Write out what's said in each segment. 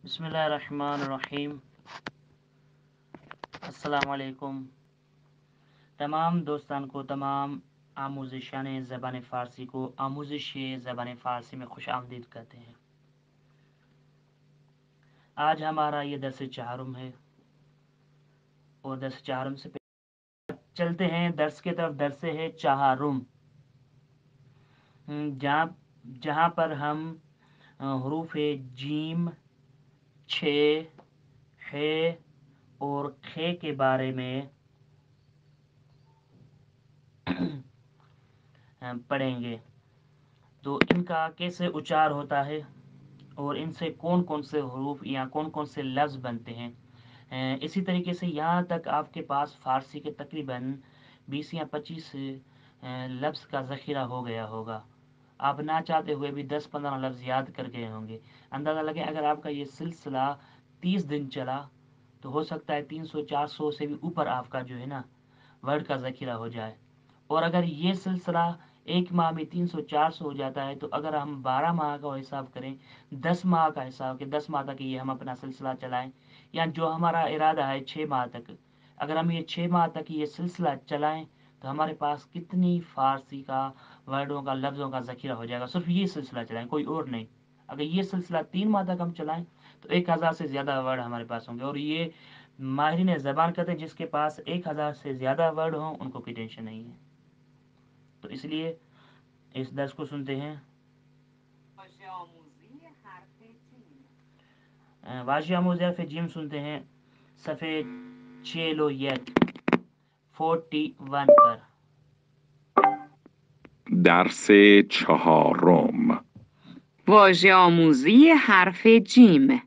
बिस्मिल्लाहिर्रहमानिर्रहीम। अस्सलाम वालेकुम। तमाम दोस्तान को, तमाम आमूज़िशान ज़बान फ़ारसी को आमूज़िश ज़बान फ़ारसी में खुश आमदीद कहते हैं। आज हमारा ये दर्स चहारुम है और दर्स चहारुम से चलते हैं दर्स की तरफ। दर्स है चहारुम, जहाँ पर हम हरूफ जीम, छे, हे और खे के बारे में पढ़ेंगे। तो इनका कैसे उच्चार होता है और इनसे कौन कौन से हरूफ या कौन कौन से लफ्ज़ बनते हैं। इसी तरीके से यहाँ तक आपके पास फ़ारसी के तकरीबन 20 या 25 लफ्ज़ का ज़ख़ीरा हो गया होगा। आप ना चाहते हुए भी 10-15 लफ्ज़ याद कर गए होंगे। अंदाज़ा लगे अगर आपका ये सिलसिला 30 दिन चला तो हो सकता है 300-400 से भी ऊपर आपका जो है ना वर्ड का ज़ख़ीरा हो जाए। और अगर ये सिलसिला एक माह में 300-400 हो जाता है तो अगर हम 12 माह का हिसाब करें, 10 माह का हिसाब कि 10 माह तक ये हम अपना सिलसिला चलाएं, या जो हमारा इरादा है 6 माह तक, अगर हम ये 6 माह तक ये सिलसिला चलाएं तो हमारे पास कितनी फ़ारसी का वर्डों का लफ्ज़ों का ज़ख़ीरा हो जाएगा। सिर्फ ये सिलसिला चलाएं, कोई और नहीं। अगर ये सिलसिला 3 माह तक हम चलाएं तो 1000 से ज़्यादा वर्ड हमारे पास होंगे। और ये माहिरीन ज़बान कहते हैं जिसके पास 1000 से ज़्यादा वर्ड हों उनको कोई टेंशन नहीं है। तो इसलिए इस दर्स को सुनते हैं। वाजिया आमूज़ी हर्फ जीम सुनते हैं सफ़े 41 पर। درس چهارم. واژه آموزی حرف جیم.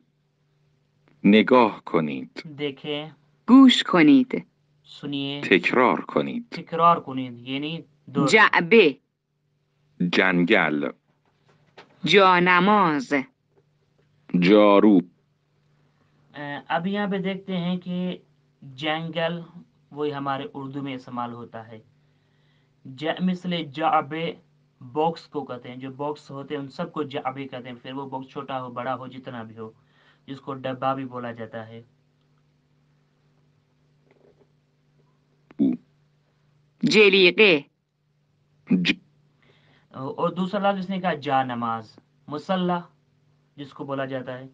نگاه کنید. देखें، گوش کنید. सुनिए، تکرار کنید. تکرار کنید یعنی دوست. جعبه. جنگل. جانماز. جارو. अब यहाँ पे देखते हैं कि जंगल वही हमारे उर्दू में इस्तेमाल होता है। मिसले जाबे बॉक्स को कहते हैं, जो बॉक्स होते हैं उन सबको जाबे कहते हैं। फिर वो बॉक्स छोटा हो बड़ा हो जितना भी हो, जिसको डब्बा भी बोला जाता है। جلیقه. और दूसरा लफ्ज़ इसने कहा जा नमाज, मुसल्ला जिसको बोला जाता है,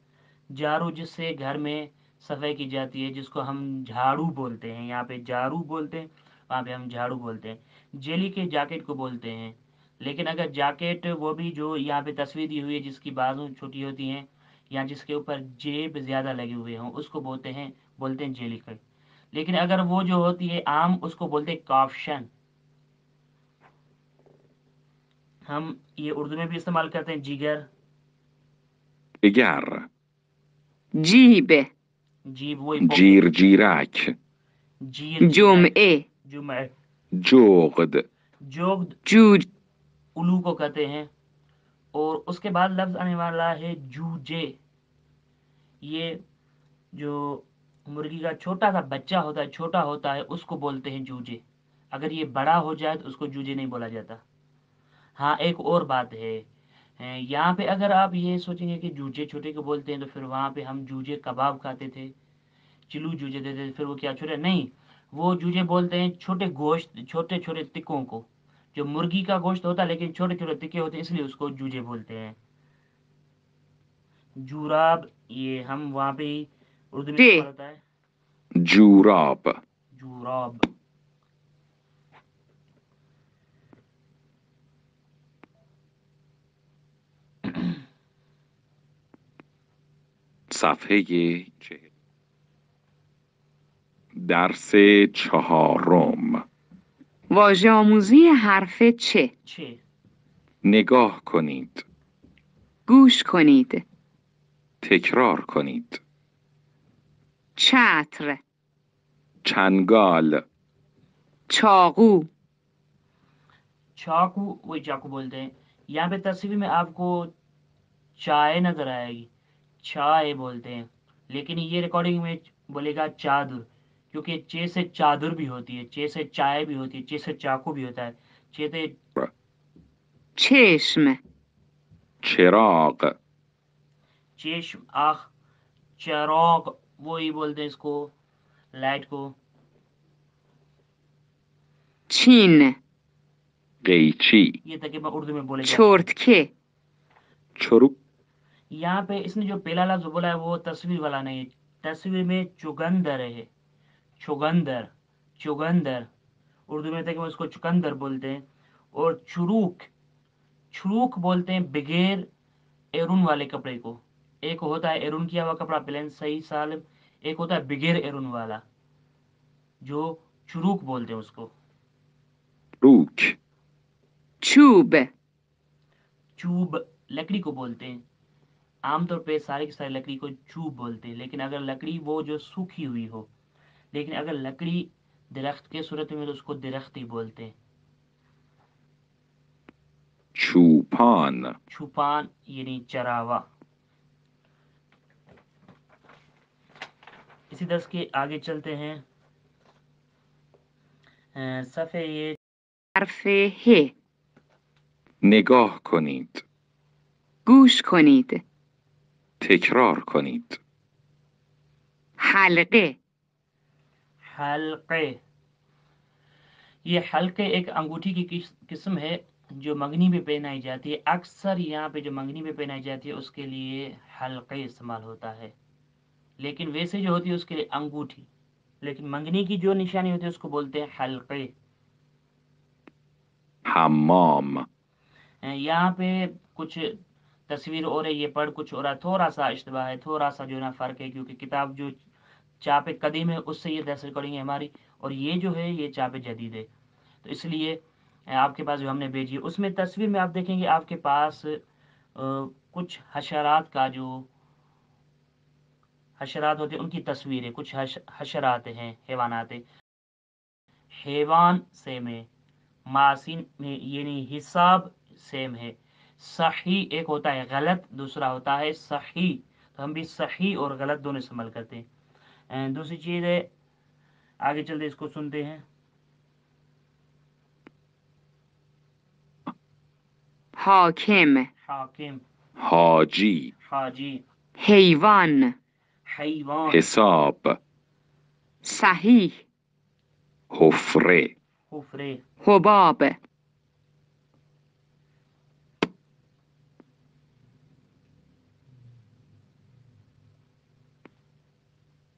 जारू जिससे घर में सफाई की जाती है, जिसको हम झाड़ू बोलते हैं। यहाँ पे जारू बोलते हैं, वहाँ पे हम झाड़ू बोलते हैं। जेली के जैकेट को बोलते हैं। लेकिन अगर जैकेट वो भी जो यहाँ पे तस्वीर दी हुई है जिसकी बाजू छोटी होती हैं या जिसके ऊपर जेब ज़्यादा लगे हुए हों उसको बोलते हैं जेली का। लेकिन अगर वो जो होती है आम उसको बोलते हैं काफ्शन। हम ये उर्दू में भी इस्तेमाल करते हैं जिगर। جگر. جیب. जीब वही جیر جیرک. जीर جمعه. जुमे। جغد. जोग جوج. उलू को कहते हैं। और उसके बाद लफ्ज़ आने वाला है जूजे। ये जो मुर्गी का छोटा सा बच्चा होता है, छोटा होता है, उसको बोलते हैं जूजे। अगर ये बड़ा हो जाए तो उसको जूजे नहीं बोला जाता। हाँ, एक और बात है, यहाँ पे अगर आप ये सोचेंगे कि जूजे छोटे को बोलते हैं तो फिर वहाँ पे हम जूजे कबाब खाते थे, चिलू जूजे देते थे, फिर वो क्या छोटे नहीं, वो जूजे बोलते हैं छोटे गोश्त, छोटे छोटे तिक्कों को। जो मुर्गी का गोश्त होता है लेकिन छोटे छोटे तिक्के होते हैं इसलिए उसको जूजे बोलते हैं। जुराब ये हम वहाँ पे ही उर्दू में इस्तेमाल होता है, جوراب. जुराब। صفحه 40. درس چهارم. واژه آموزی حرف چه. छः نگاه کنید. گوش کنید. تکرار کنید. چتر. چنگال. چاقو. चाकू वही चाकू बोलते हैं। यहाँ पे तस्वीर में आपको चाय नजर आएगी, चाय बोलते हैं। लेकिन ये रिकॉर्डिंग में बोलेगा चादर, क्योंकि चे से चादर भी होती है, चे से चाय भी होती है, चे से चाकू भी होता है। चे से چشم. چراغ. चेश आख, चराग वही बोलते हैं इसको, लाइट को। چین قیچی ये तकरीबन उर्दू में बोले जाते हैं। چرتکه چروک यहाँ पे इसने जो पहला लफ्ज बोला है वो तस्वीर वाला नहीं है, तस्वीर में चुकंदर है, चुकंदर, चुकंदर उर्दू में तकरीबन उसको चुकंदर बोलते हैं। और चुरूक, चुरूक बोलते हैं बगैर एरून वाले कपड़े को। एक होता है एरून किया हुआ कपड़ा प्लेन सही सालिम, एक होता है बगैर एरून वाला, जो चुरूक बोलते हैं उसको। روک چوب चूब लकड़ी को बोलते हैं, आमतौर पे सारी की सारी लकड़ी को चूब बोलते हैं, लेकिन अगर लकड़ी वो जो सूखी हुई हो, लेकिन अगर लकड़ी दरख्त के सूरत में तो उसको दरख्ती बोलते हैं। چوپان छुपान यानी चरावा। इसी दर्स के आगे चलते हैं। सफ़े ये حرف ه نگاه کنید گوش کنید تکرار کنید حلقه हल्के, ये हल्के एक अंगूठी की किस्म है जो मंगनी पे पहनाई जाती है। अक्सर यहाँ पे जो मंगनी पे पहनाई जाती है उसके लिए हल्के इस्तेमाल होता है, लेकिन वैसे जो होती है उसके लिए अंगूठी, लेकिन मंगनी की जो निशानी होती है उसको बोलते हैं हल्के। حمام यहाँ पे कुछ तस्वीर और है, ये पढ़ कुछ और है, थोड़ा सा इश्तबा है, थोड़ा सा जो है ना फ़र्क है, क्योंकि किताब जो चाप कदीम है उससे ये दर्स रिकॉर्डिंग है हमारी, और ये जो है ये चाप जदीद है, तो इसलिए आपके पास जो हमने भेजी है उसमें तस्वीर में आप देखेंगे आपके पास कुछ हशरात का जो हशरात होते हैं उनकी तस्वीर है, कुछ हशरात हैं, हैवानात है। हैवान सेम है, मासिन में यानी हिसाब सेम है। सही एक होता है गलत, दूसरा होता है सही, तो हम भी सही और गलत दोनों इस्तेमाल करते हैं। दूसरी चीज़ है, आगे चलते इसको सुनते हैं। حاکم हाकिम, حاجی हाजी, حیوان हैवान, حساب صحیح حفره हुफरे, حباب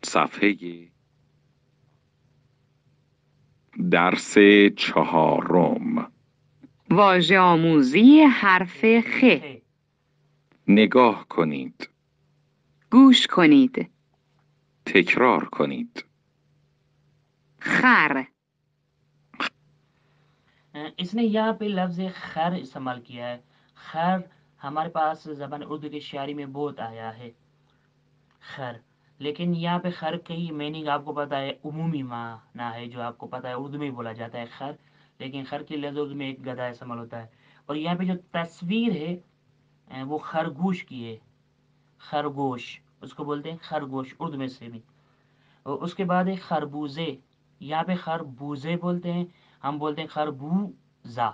صفحه درس چهارم واژه آموزی حرف خ نگاه کنید گوش کنید تکرار کنید خر इसने यहाँ पे लफ्ज़ खैर इस्तेमाल किया है। खैर हमारे पास ज़बान उर्दू की शायरी में बहुत आया है खैर, लेकिन यहाँ पे खैर की मीनिंग आपको पता है उमूमी माना है, जो आपको पता है उर्दू में बोला जाता है खैर, लेकिन खैर के लफ्ज़ में एक गधा इस्तेमाल होता है। और यहाँ पे जो तस्वीर है वो खरगोश की है, खरगोश उसको बोलते हैं खरगोश उर्दू में से भी। और उसके बाद है खरबूजे, यहाँ पे खरबूजे बोलते हैं, हम बोलते हैं खरबूजा,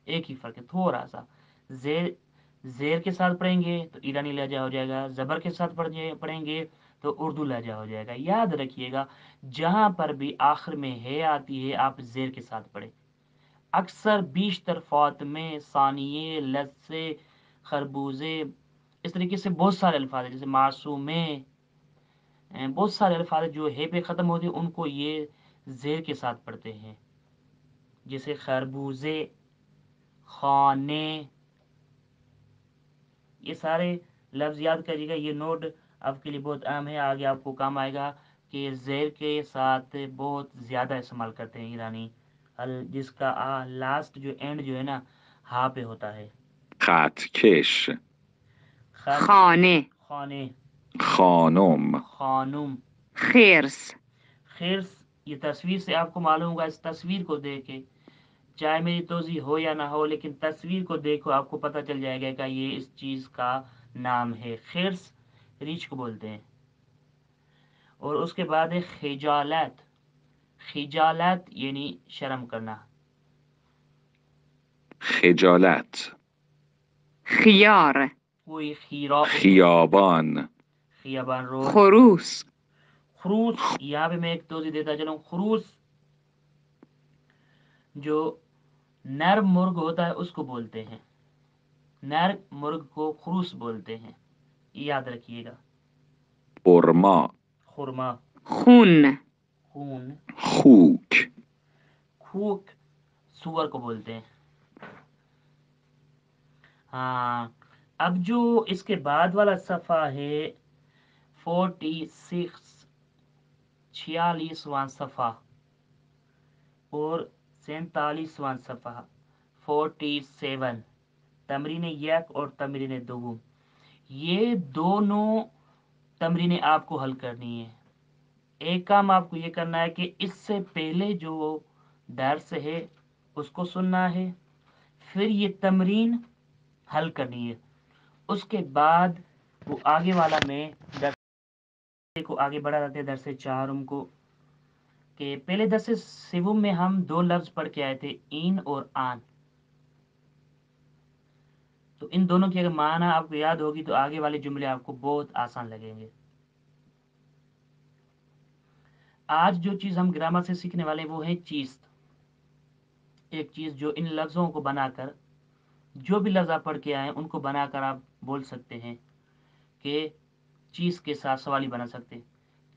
एक ही फ़र्क है थोड़ा सा। जेर जेर के साथ पढ़ेंगे तो ईरानी लहजा हो जाएगा, ज़बर के साथ पढ़ेंगे तो उर्दू लहजा हो जाएगा। याद रखिएगा जहाँ पर भी आखिर में है आती है आप जेर के साथ पढ़ें। अक्सर बीशतर फातमे, सानिये, लस्से, खरबूजे, इस तरीके से बहुत सारे अल्फाज हैं, जैसे मासूमे, बहुत सारे अल्फाज जो हे पे ख़त्म होते हैं उनको ये जेर के साथ पढ़ते हैं, जैसे खरबूजे, खाने, ये सारे लफ्ज़ याद करिएगा। ये नोट आपके लिए बहुत अहम है, आगे आपको काम आएगा कि ज़ेर के साथ बहुत ज़्यादा इस्तेमाल करते हैं ईरानी, जिसका लास्ट जो एंड जो है ना हा पे होता है। خطکش خانه खाने, خانم खानुम, خرس खिर्स, ये तस्वीर से आपको मालूम होगा, इस तस्वीर को देख के चाहे मेरी तोज़ी हो या ना हो, लेकिन तस्वीर को देखो आपको पता चल जाएगा कि ये इस चीज़ का नाम है। खिर्स रीछ को बोलते हैं। और उसके बाद है खिजालत, खिजालत यानी शर्म करना। خجالت خیار कोई खीरा उर्दू में, خیابان खियाबान रोड। خروس खरूस, यहाँ पे मैं एक तोज़ी देता चलूँ। खरूस जो नर मुर्ग होता है उसको बोलते हैं, नर मुर्ग को खरूस बोलते हैं, याद रखिएगा। خرما खुरमा, خون खून, خوک खूक सुअर को बोलते हैं। हाँ, अब जो इसके बाद वाला सफ़ा है 46, 46वां सफ़ा और 47वां सफ़ा 47, तमरीन यक और तमरीन दुगुम, ये दोनों तमरीनें आपको हल करनी है। एक काम आपको ये करना है कि इससे पहले जो दर्स है उसको सुनना है, फिर ये तमरीन हल करनी है, उसके बाद वो आगे वाला में दर्स को आगे बढ़ा जाते हैं। दर्स चारुम को कि पहले दर्स सिवुम में हम दो लफ्ज पढ़ के आए थे, इन और आन। तो इन दोनों की अगर माना आपको याद होगी तो आगे वाले जुमले आपको बहुत आसान लगेंगे। आज जो चीज़ हम ग्रामर से सीखने वाले वो है चीज़, एक चीज़ जो इन लफ्ज़ों को बनाकर, जो भी लफ्ज़ आप पढ़ के आए उनको बनाकर आप बोल सकते हैं कि चीज़ के साथ सवाली बना सकते हैं।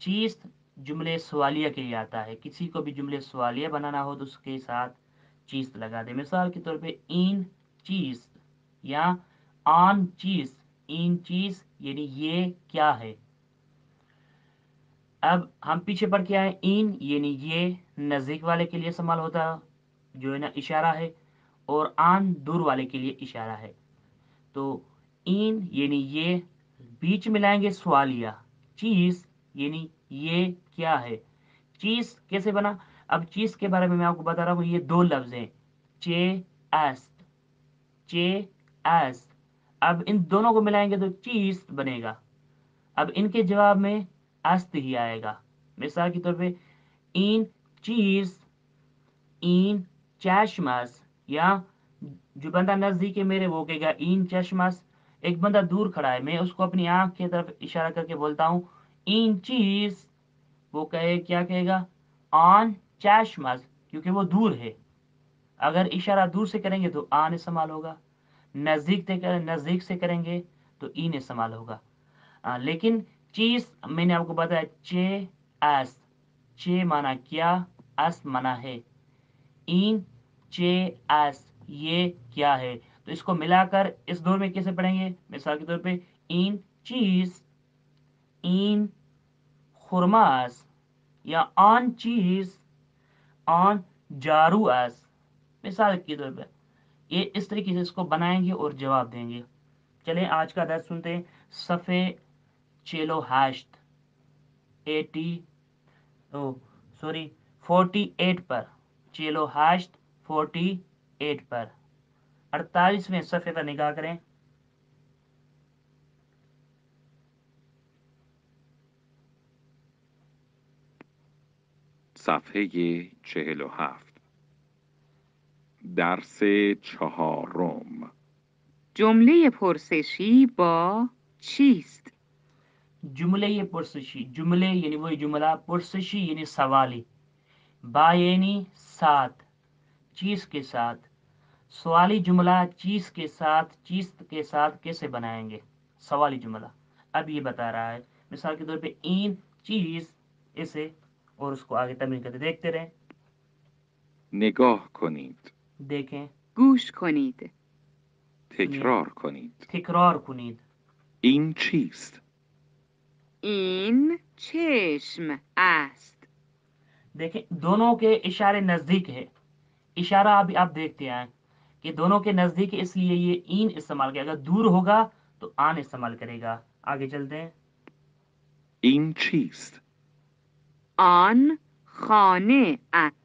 चीज़ जुमले सवालिया के लिए आता है, किसी को भी जुमले सवालिया बनाना हो तो उसके साथ चीज़ लगा दे। मिसाल के तौर पे इन चीज़ या आन चीज़, इन चीज़ यानी ये क्या है। अब हम पीछे पढ़ के आए, इन यानी ये नज़दीक वाले के लिए इस्तेमाल होता है जो है ना इशारा है, और आन दूर वाले के लिए इशारा है। तो इन यानी ये, बीच में लाएंगे सवालिया, चीज़ यानी ये क्या है। चीज़ कैसे बना, अब चीज़ के बारे में मैं आपको बता रहा हूँ। ये दो लफ्ज़ हैं, चे एस्ट, चे एस्ट। अब इन दोनों को मिलाएंगे तो चीज़ बनेगा। अब इनके जवाब में अस्त ही आएगा। मिसाल के तौर पे इन चीज़, इन चश्मस, या जो बंदा नजदीक है मेरे वो कहेगा इन चश्मस। एक बंदा दूर खड़ा है, मैं उसको अपनी आंख की तरफ इशारा करके बोलता हूँ इन चीज, वो क्या कहेगा ऑन चश्मस, क्योंकि वो दूर है। अगर इशारा दूर से करेंगे तो आन इस्तेमाल होगा, नजदीक से करेंगे तो इन इस्तेमाल होगा। लेकिन चीज मैंने आपको बताया चे एस, चे माना क्या, एस माना है। इन चे एस ये क्या है, तो इसको मिलाकर इस दौर में कैसे पढ़ेंगे। मिसाल के तौर पे इन चीज, इन खुरमास, या ऑन चीज, ऑन जारूआस। मिसाल के तौर पे ये इस तरीके से इसको बनाएंगे और जवाब देंगे। चलें आज का दर्स सुनते हैं। सफ़े चेलो हाश्त 80 ओ सॉरी 48 पर, चेलो हाश्त 48 पर, 48वें सफ़े पर निगाह करें। صفحه 47 درس چهارم جمله پرسشی با چیست؟ जुमले पुरसशी, जुमले यानी वही जुमला, पुरसशी यानी सवाली, बा यानी साथ, चीज के साथ। सवाली जुमला चीज के साथ कैसे बनाएंगे सवाली जुमला, अब ये बता रहा है। मिसाल के तौर पे इन चीज, इसे, और उसको आगे तमरीन करते देखते रहें। نگاه کنید देखें, گوش کنید. सुनिए, تکرار کنید تکرار کنید. این چیست؟ این چشم است. देखें दोनों के इशारे नजदीक है, इशारा अभी आप देखते आए कि दोनों के नजदीक है, इसलिए ये इन इस्तेमाल किया। अगर दूर होगा तो आन इस्तेमाल करेगा। आगे चलते हैं। این چیست؟ آن خانه است.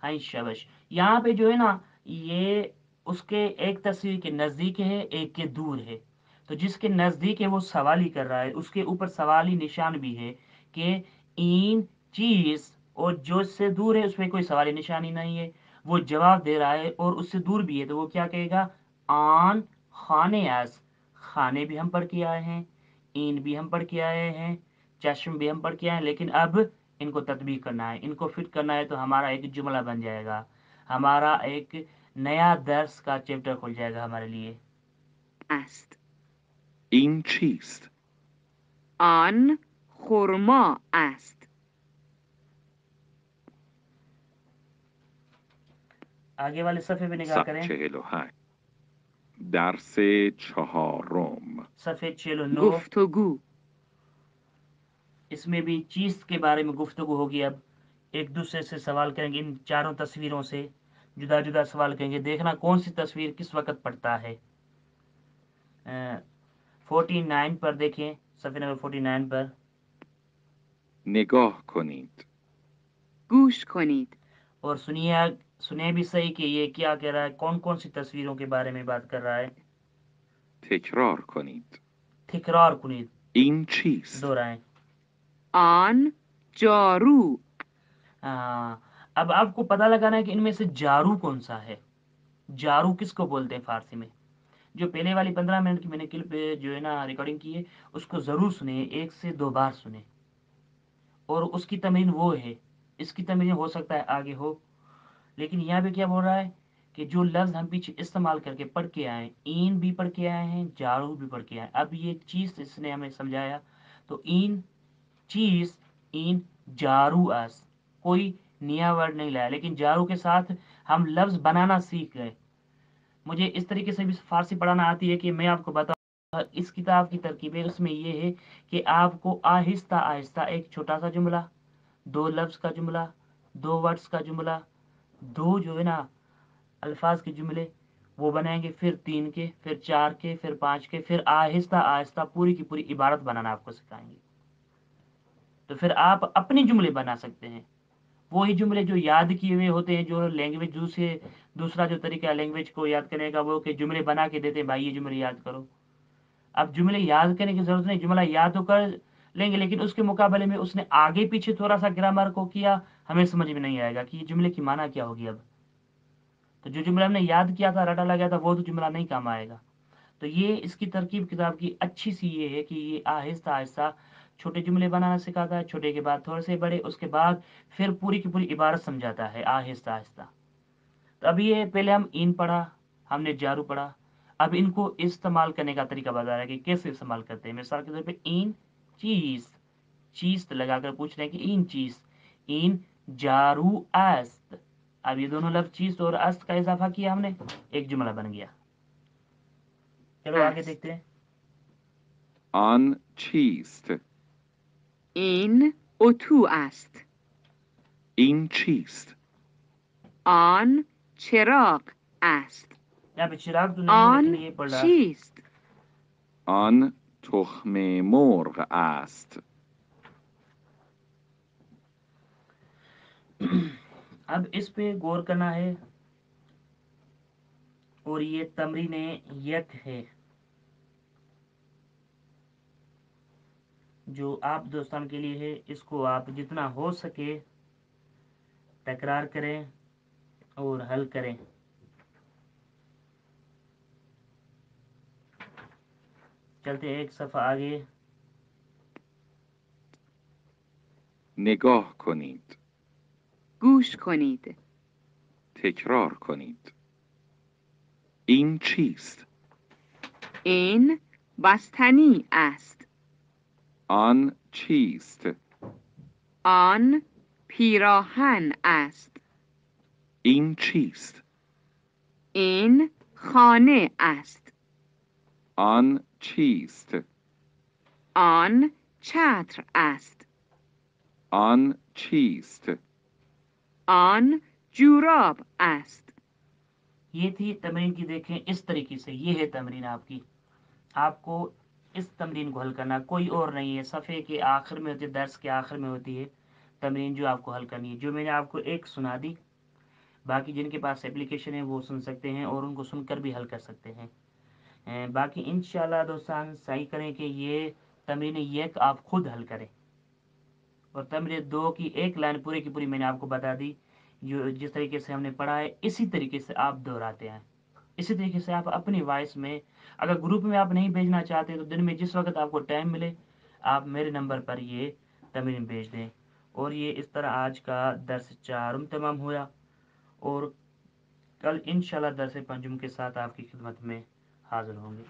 हाँ शबश, यहाँ पे जो है ना ये उसके एक तस्वीर के नजदीक है, एक के दूर है। तो जिसके नजदीक है वो सवाली कर रहा है, उसके ऊपर सवाली निशान भी है कि इन चीज, और जो इससे दूर है उसमें कोई सवाली निशानी नहीं है, वो जवाब दे रहा है। और उससे दूर भी है तो वो क्या कहेगा, आन खाने आस, खाने भी हम पढ़ के आए हैं, این بھی ہم پڑھ کے آئے ہیں، چشم بھی ہم پڑھ کے آئے ہیں، لیکن اب ان کو تطبیق کرنا ہے، ان کو فٹ کرنا ہے، تو ہمارا ایک جملہ بن جائے گا، ہمارا ایک نیا درس کا چیپٹر کھل جائے گا ہمارے لیے۔ است. این چیست؟ آن خرما است. آگے والے صفحے پہ نگاہ کریں، 48. درس چهارم. صفحے 69۔ گفتگو. اس میں بھی چیز کے بارے میں گفتگو ہوگی۔ اب ایک دوسرے سے سوال کریں گے، ان چاروں تصویروں سے جدا جدا سوال کریں گے، دیکھنا کون سی تصویر کس وقت پڑتا ہے۔ 49 پر دیکھیں، صفحے نمبر 49 پر، نگاه کنید. گوش کنید. اور سنیے بھی صحیح کہ یہ کیا کہہ رہا ہے، کون کون سی تصویروں کے بارے میں بات کر رہا ہے۔ تکرار کنید. تکرار کنید، این چیست؟ دہرائیں۔ آن جارو. اب آپ کو پتہ لگانا ہے کہ ان میں سے جارو کون سا ہے، جارو کس کو بولتے ہیں فارسی میں۔ جو پہلے والی 15 منٹ کی میں نے کلپ جو ہے نا ریکارڈنگ کی ہے، اس کو ضرور سنیں، 1 سے 2 بار سنیں، اور اس کی تمرین وہ ہے، اس کی تمرین ہو سکتا ہے آگے ہو، لیکن یہاں پہ کیا بول رہا ہے کہ جو لفظ ہم پیچھے استعمال کر کے پڑھ کے آئے، این بھی پڑھ کے آئے ہیں، جارو بھی پڑھ کے آئے، اب یہ چیز اس نے ہمیں سمجھایا، تو این چیز، این جارو اس، کوئی نیا ورڈ نہیں لایا، لیکن جارو کے ساتھ ہم لفظ بنانا سیکھ گئے۔ مجھے اس طریقے سے بھی فارسی پڑھانا آتی ہے کہ میں آپ کو بتاؤں، اس کتاب کی ترکیب ہے، اس میں یہ ہے کہ آپ کو آہستہ آہستہ ایک چھوٹا سا جملہ، 2 لفظ کا جملہ، 2 ورڈز کا جملہ، 2 جو ہے نا الفاظ کے جملے وہ بنائیں گے، پھر 3 کے، پھر 4 کے، پھر 5 کے، پھر آہستہ آہستہ پوری کی پوری عبارت بنانا آپ کو سکھائیں گے، تو پھر آپ اپنے جملے بنا سکتے ہیں، وہی جملے جو یاد کیے ہوئے ہوتے ہیں، جو لینگویج دوسرا جو طریقہ ہے لینگویج کو یاد کرنے کا، وہ کہ جملے بنا کے دیتے ہیں، بھائی یہ جملے یاد کرو۔ اب جملے یاد کرنے کی ضرورت نہیں، جملہ یاد تو کر لیں گے، لیکن اس کے مقابلے میں اس نے آگے پیچھے تھوڑا سا گرامر کو کیا، ہمیں سمجھ میں نہیں آئے گا کہ یہ جملے کی معنی کیا ہوگی۔ اب تو جو جملہ ہم نے یاد کیا تھا، رٹا لگا تھا، وہ تو جملہ نہیں کام آئے گا۔ تو یہ اس کی ترکیب کتاب کی اچھی سی یہ ہے کہ یہ آہستہ آہستہ چھوٹے جملے بنانا سکھاتا ہے، چھوٹے کے بعد تھوڑے سے بڑے، اس کے بعد پھر پوری کی پوری عبارت سمجھاتا ہے آہستہ آہستہ۔ تو اب یہ پہلے ہم این پڑھا، ہم نے جارو پڑھا، اب ان کو استعمال کرنے کا طریقہ بتا رہا ہے کہ کیسے استعمال کرتے ہیں۔ مثال کے طور پہ این چیز، چیز لگا کر پوچھ رہے ہیں کہ این چیز، این جارو است، اب یہ دونوں لفظ چیز اور است کا اضافہ کیا ہم نے، ایک جملہ بن گیا۔ چلو آگے است. دیکھتے ہیں۔ آن چیست؟ این اتو است. این چیست؟ آن چراغ است. یہاں پہ چراغ تو نہیں ہے، آن لیکن یہ پڑھ رہا چیست؟ آن تخم مرغ است. اب اس پہ غور کرنا ہے، اور یہ تمرین یک ہے جو آپ دوستان کے لیے ہے، اس کو آپ جتنا ہو سکے تکرار کریں اور حل کریں۔ چلتے ایک صفحہ آگے، نگاه کنید. گوش کنید. تکرار کنید. این چیست؟ این بستنی است. آن چیست؟ آن پیراهن است. این چیست؟ این خانه است. آن چیست؟ آن چتر است. آن چیست؟ آن جوراب است. یہ تھی تمرین کی، دیکھیں اس طریقے سے، یہ ہے تمرین آپ کی، آپ کو اس تمرین کو حل کرنا، کوئی اور نہیں ہے، صفحے کے آخر میں ہوتی ہے، درس کے آخر میں ہوتی ہے تمرین جو آپ کو حل کرنی ہے، جو میں نے آپ کو ایک سنا دی، باقی جن کے پاس اپلیکیشن ہے وہ سن سکتے ہیں اور ان کو سن کر بھی حل کر سکتے ہیں۔ باقی انشاءاللہ دوستان صحیح کریں کہ یہ تمرین یک آپ خود حل کریں، اور تمرین 2 کی ایک لائن پورے کی پوری میں نے آپ کو بتا دی، جو جس طریقے سے ہم نے پڑھا ہے اسی طریقے سے آپ دہراتے ہیں۔ اسی طریقے سے آپ اپنی وائس میں اگر گروپ میں آپ نہیں بھیجنا چاہتے تو دن میں جس وقت آپ کو ٹائم ملے آپ میرے نمبر پر یہ تمرین بھیج دیں. اور یہ اس طرح آج کا درس 4 تمام ہوا، اور کل انشاءاللہ درس 5 کے ساتھ آپ کی خدمت میں حاضر ہوں گے.